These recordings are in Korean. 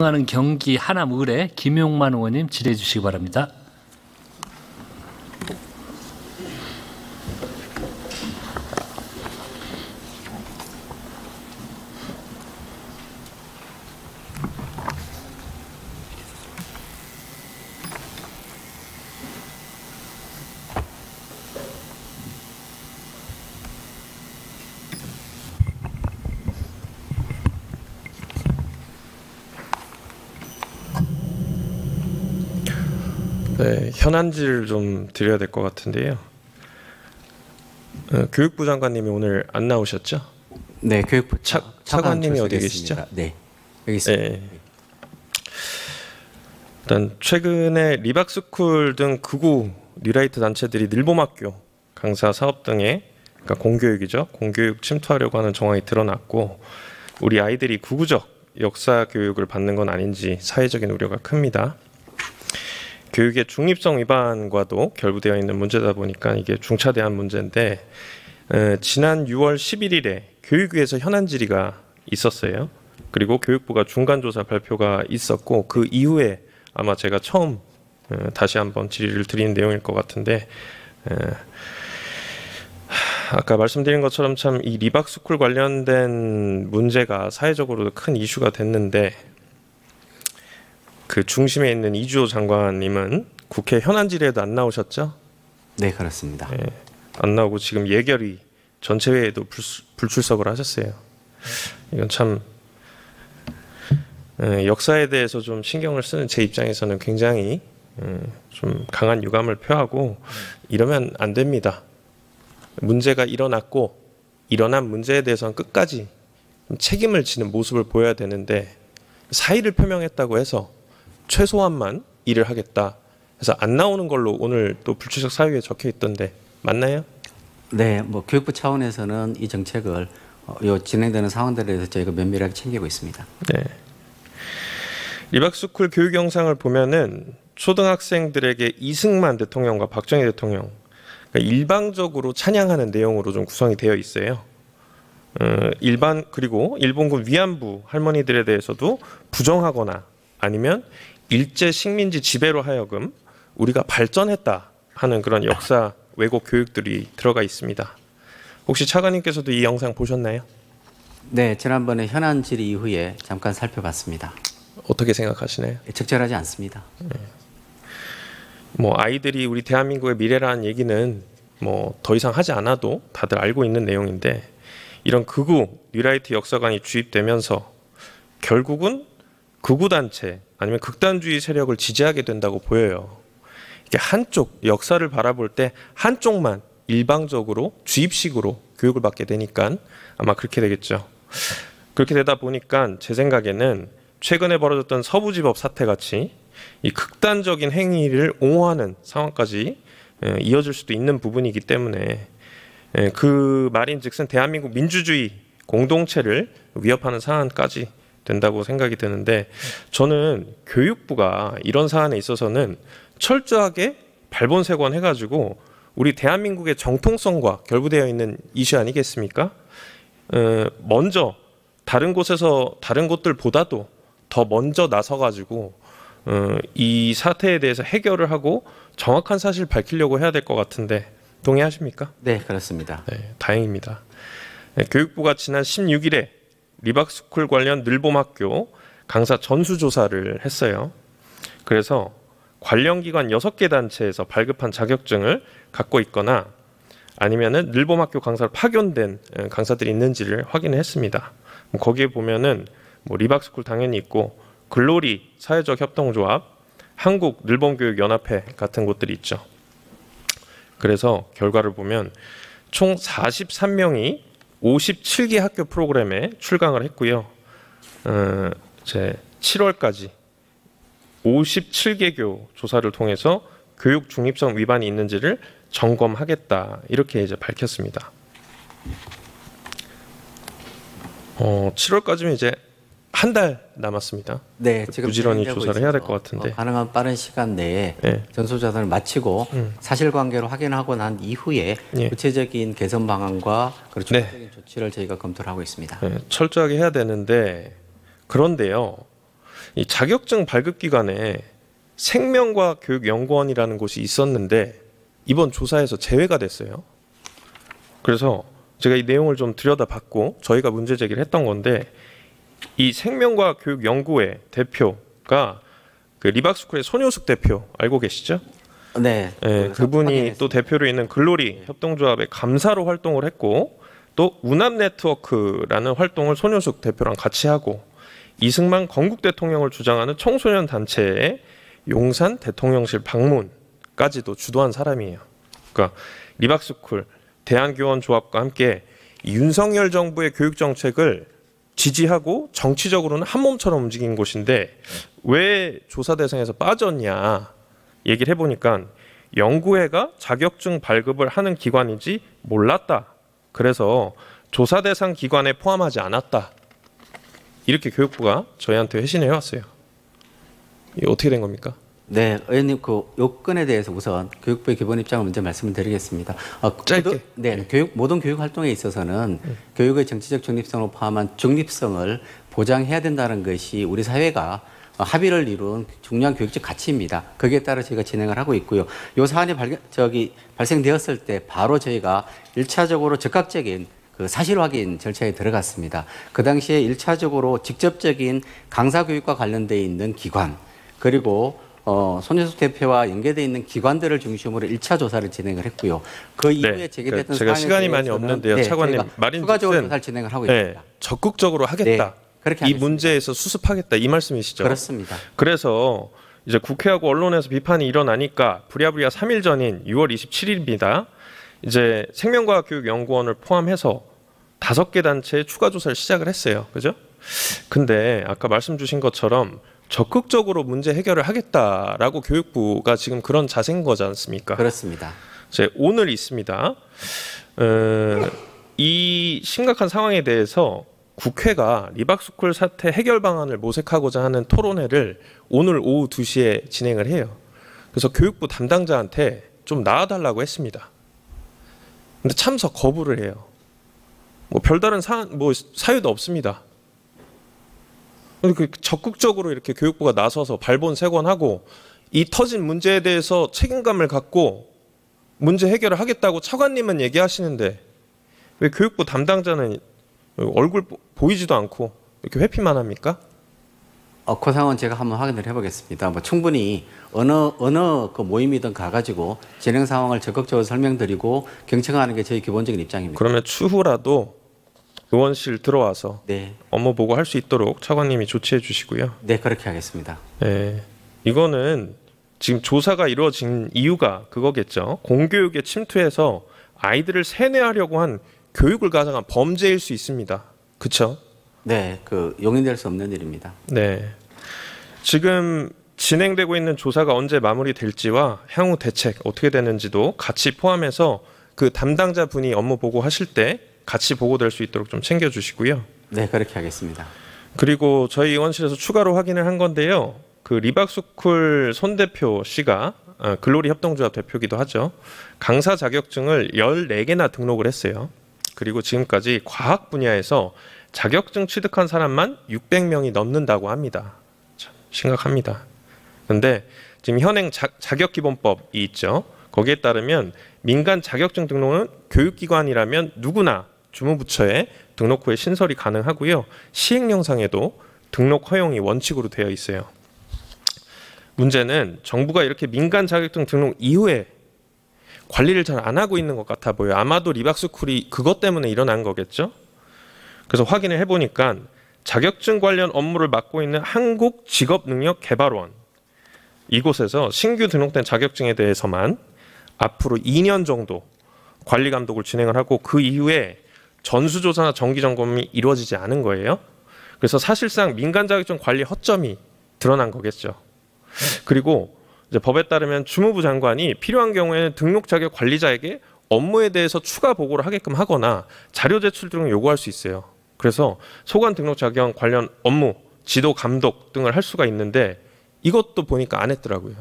하는 경기 하남 의뢰 김용만 의원님 질의해 주시기 바랍니다. 네, 현안지를 좀 드려야 될 것 같은데요. 교육부 장관님이 오늘 안 나오셨죠? 네, 교육부 차관님이 어디 계시죠? 네, 여기 있습니다. 네. 일단 최근에 리박스쿨 등 극우 뉴라이트 단체들이 늘봄학교 강사 사업 등에 그러니까 공교육이죠. 공교육 침투하려고 하는 정황이 드러났고 우리 아이들이 구구적 역사 교육을 받는 건 아닌지 사회적인 우려가 큽니다. 교육의 중립성 위반과도 결부되어 있는 문제다 보니까 이게 중차대한 문제인데 지난 6월 11일에 교육위에서 현안 질의가 있었어요. 그리고 교육부가 중간조사 발표가 있었고 그 이후에 아마 제가 처음 다시 한번 질의를 드리는 내용일 것 같은데 아까 말씀드린 것처럼 참 이 리박스쿨 관련된 문제가 사회적으로도 큰 이슈가 됐는데 그 중심에 있는 이주호 장관님은 국회 현안 질의에도 안 나오셨죠? 네, 그렇습니다. 네, 안 나오고 지금 예결위 전체 회의에도 불출석을 하셨어요. 이건 참 역사에 대해서 좀 신경을 쓰는 제 입장에서는 굉장히 좀 강한 유감을 표하고 이러면 안 됩니다. 문제가 일어났고 일어난 문제에 대해서는 끝까지 책임을 지는 모습을 보여야 되는데 사의를 표명했다고 해서 최소한만 일을 하겠다 해서 안 나오는 걸로 오늘 또 불출석 사유에 적혀 있던데 맞나요? 네, 뭐 교육부 차원에서는 이 정책을 요 진행되는 상황들에 대해서 저희가 면밀하게 챙기고 있습니다. 네. 리박스쿨 교육 영상을 보면은 초등학생들에게 이승만 대통령과 박정희 대통령 그러니까 일방적으로 찬양하는 내용으로 좀 구성이 되어 있어요. 그리고 일본군 위안부 할머니들에 대해서도 부정하거나 아니면 일제 식민지 지배로 하여금 우리가 발전했다 하는 그런 역사 왜곡 교육들이 들어가 있습니다. 혹시 차관님께서도 이 영상 보셨나요? 네, 지난번에 현안 질의 이후에 잠깐 살펴봤습니다. 어떻게 생각하시나요? 적절하지 않습니다. 뭐 아이들이 우리 대한민국의 미래라는 얘기는 뭐 더 이상 하지 않아도 다들 알고 있는 내용인데 이런 극우 뉴라이트 역사관이 주입되면서 결국은 극우 단체 아니면 극단주의 세력을 지지하게 된다고 보여요. 이게 한쪽 역사를 바라볼 때 한쪽만 일방적으로 주입식으로 교육을 받게 되니까 아마 그렇게 되겠죠. 그렇게 되다 보니까 제 생각에는 최근에 벌어졌던 서부지법 사태 같이 이 극단적인 행위를 옹호하는 상황까지 이어질 수도 있는 부분이기 때문에 그 말인즉슨 대한민국 민주주의 공동체를 위협하는 상황까지 된다고 생각이 드는데 저는 교육부가 이런 사안에 있어서는 철저하게 발본색원 해가지고 우리 대한민국의 정통성과 결부되어 있는 이슈 아니겠습니까? 먼저 다른 곳에서 다른 곳들보다도 더 먼저 나서가지고 이 사태에 대해서 해결을 하고 정확한 사실을 밝히려고 해야 될 것 같은데 동의하십니까? 네, 그렇습니다. 네, 다행입니다. 네, 교육부가 지난 16일에 리박스쿨 관련 늘봄학교 강사 전수조사를 했어요. 그래서 관련 기관 6개 단체에서 발급한 자격증을 갖고 있거나 아니면은 늘봄학교 강사로 파견된 강사들이 있는지를 확인을 했습니다. 거기에 보면은 뭐 리박스쿨 당연히 있고 글로리 사회적 협동조합, 한국 늘봄교육연합회 같은 곳들이 있죠. 그래서 결과를 보면 총 43명이 57개 학교 프로그램에 출강을 했고요. 제 7월까지 57개교 조사를 통해서 교육 중립성 위반이 있는지를 점검하겠다 이렇게 이제 밝혔습니다. 7월까지면 이제 한 달 남았습니다. 네, 지금 부지런히 조사를 해야 될 것 같은데 가능한 빠른 시간 내에 네. 전수조사를 마치고 사실관계를 확인하고 난 이후에 예. 구체적인 개선 방안과 그리고 추가적인 조치를 저희가 검토를 하고 있습니다. 철저하게 해야 되는데 그런데요. 이 자격증 발급 기관에 생명과교육연구원이라는 곳이 있었는데 이번 조사에서 제외가 됐어요. 그래서 제가 이 내용을 좀 들여다봤고 저희가 문제 제기를 했던 건데 이 생명과교육연구회 대표가 그 리박스쿨의 손효숙 대표 알고 계시죠? 네. 네, 그분이 또 대표로 있는 글로리 협동조합의 감사로 활동을 했고 또 운합 네트워크라는 활동을 손효숙 대표랑 같이 하고 이승만 건국 대통령을 주장하는 청소년 단체의 용산 대통령실 방문까지도 주도한 사람이에요. 그러니까 리박스쿨 대한교원조합과 함께 윤석열 정부의 교육 정책을 지지하고 정치적으로는 한 몸처럼 움직인 곳인데 왜 조사 대상에서 빠졌냐 얘기를 해보니까 연구회가 자격증 발급을 하는 기관인지 몰랐다. 그래서 조사 대상 기관에 포함하지 않았다. 이렇게 교육부가 저희한테 회신해 왔어요. 이게 어떻게 된 겁니까? 네, 의원님 그 요건에 대해서 우선 교육부의 기본 입장을 먼저 말씀을 드리겠습니다. 짧게. 모든 교육 활동에 있어서는 교육의 정치적 중립성을 포함한 중립성을 보장해야 된다는 것이 우리 사회가 합의를 이룬 중요한 교육적 가치입니다. 거기에 따라 저희가 진행을 하고 있고요. 이 사안이 발생되었을 때 바로 저희가 1차적으로 적극적인 그 사실 확인 절차에 들어갔습니다. 그 당시에 1차적으로 직접적인 강사 교육과 관련돼 있는 기관 그리고 손효숙 대표와 연계되어 있는 기관들을 중심으로 1차 조사를 진행을 했고요. 그 이후에 제기됐던 제가 시간이 많이 없는데요. 차관님 말인 추가적으로 조사를 진행을 하고 있습니다. 적극적으로 하겠다. 그렇게 이 하겠습니다. 문제에서 수습하겠다 이 말씀이시죠? 그렇습니다. 그래서 이제 국회하고 언론에서 비판이 일어나니까 부랴부랴 3일 전인 6월 27일입니다. 이제 생명과학교육연구원을 포함해서 5개 단체의 추가 조사를 시작을 했어요. 그죠? 근데 아까 말씀 주신 것처럼 적극적으로 문제 해결을 하겠다라고 교육부가 지금 그런 자세인 거지 않습니까? 그렇습니다. 오늘 있습니다. 이 심각한 상황에 대해서 국회가 리박스쿨 사태 해결 방안을 모색하고자 하는 토론회를 오늘 오후 2시에 진행을 해요. 그래서 교육부 담당자한테 좀 나와달라고 했습니다. 근데 참석 거부를 해요. 뭐 별다른 사유도 없습니다. 적극적으로 이렇게 교육부가 나서서 발본색원하고 이 터진 문제에 대해서 책임감을 갖고 문제 해결을 하겠다고 차관님은 얘기하시는데 왜 교육부 담당자는 얼굴 보이지도 않고 이렇게 회피만 합니까? 그 상황은 제가 한번 확인을 해보겠습니다. 충분히 어느 그 모임이든 가가지고 진행 상황을 적극적으로 설명드리고 경청하는 게 저희 기본적인 입장입니다. 그러면 추후라도 의원실 들어와서 업무 보고할 수 있도록 차관님이 조치해 주시고요. 네, 그렇게 하겠습니다. 네, 이거는 지금 조사가 이루어진 이유가 그거겠죠. 공교육에 침투해서 아이들을 세뇌하려고 한 교육을 가장한 범죄일 수 있습니다. 그렇죠? 네, 용인될 수 없는 일입니다. 네, 지금 진행되고 있는 조사가 언제 마무리될지와 향후 대책 어떻게 되는지도 같이 포함해서 그 담당자 분이 업무 보고하실 때 같이 보고될 수 있도록 좀 챙겨주시고요. 네, 그렇게 하겠습니다. 그리고 저희 의원실에서 추가로 확인을 한 건데요. 그 리박스쿨 손 대표 씨가 글로리 협동조합 대표기도 하죠. 강사 자격증을 14개나 등록을 했어요. 그리고 지금까지 과학 분야에서 자격증 취득한 사람만 600명이 넘는다고 합니다. 참 심각합니다. 그런데 지금 현행 자격기본법이 있죠. 거기에 따르면 민간 자격증 등록은 교육기관이라면 누구나 주무부처에 등록 후에 신설이 가능하고요. 시행령상에도 등록 허용이 원칙으로 되어 있어요. 문제는 정부가 이렇게 민간 자격증 등록 이후에 관리를 잘 안 하고 있는 것 같아 보여요. 아마도 리박스쿨이 그것 때문에 일어난 거겠죠. 그래서 확인을 해보니까 자격증 관련 업무를 맡고 있는 한국직업능력개발원 이곳에서 신규 등록된 자격증에 대해서만 앞으로 2년 정도 관리 감독을 진행을 하고 그 이후에 전수조사나 정기점검이 이루어지지 않은 거예요. 그래서 사실상 민간 자격증 관리 허점이 드러난 거겠죠. 그리고 이제 법에 따르면 주무부 장관이 필요한 경우에는 등록 자격 관리자에게 업무에 대해서 추가 보고를 하게끔 하거나 자료 제출 등을 요구할 수 있어요. 그래서 소관 등록 자격 관련 업무, 지도 감독 등을 할 수가 있는데 이것도 보니까 안 했더라고요.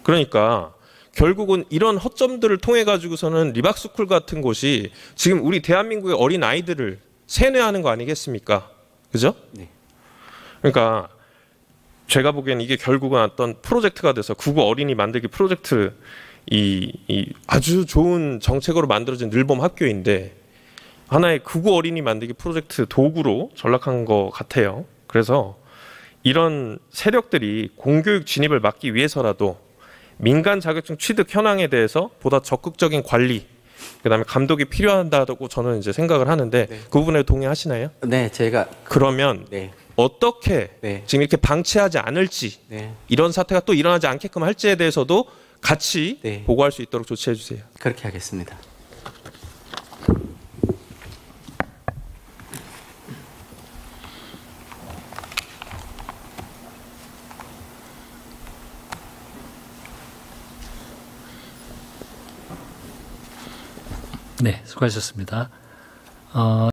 그러니까 결국은 이런 허점들을 통해 가지고서는 리박스쿨 같은 곳이 지금 우리 대한민국의 어린 아이들을 세뇌하는 거 아니겠습니까? 그죠? 네. 그러니까 제가 보기엔 이게 결국은 어떤 프로젝트가 돼서 구구 어린이 만들기 프로젝트 이 아주 좋은 정책으로 만들어진 늘봄 학교인데 하나의 구구 어린이 만들기 프로젝트 도구로 전락한 것 같아요. 그래서 이런 세력들이 공교육 진입을 막기 위해서라도 민간 자격증 취득 현황에 대해서 보다 적극적인 관리, 그다음에 감독이 필요하다고 저는 이제 생각을 하는데 네. 그 부분에 동의하시나요? 네, 제가 그러면 네, 어떻게 네. 지금 이렇게 방치하지 않을지 네, 이런 사태가 또 일어나지 않게끔 할지에 대해서도 같이 네. 보고할 수 있도록 조치해 주세요. 그렇게 하겠습니다. 네, 수고하셨습니다.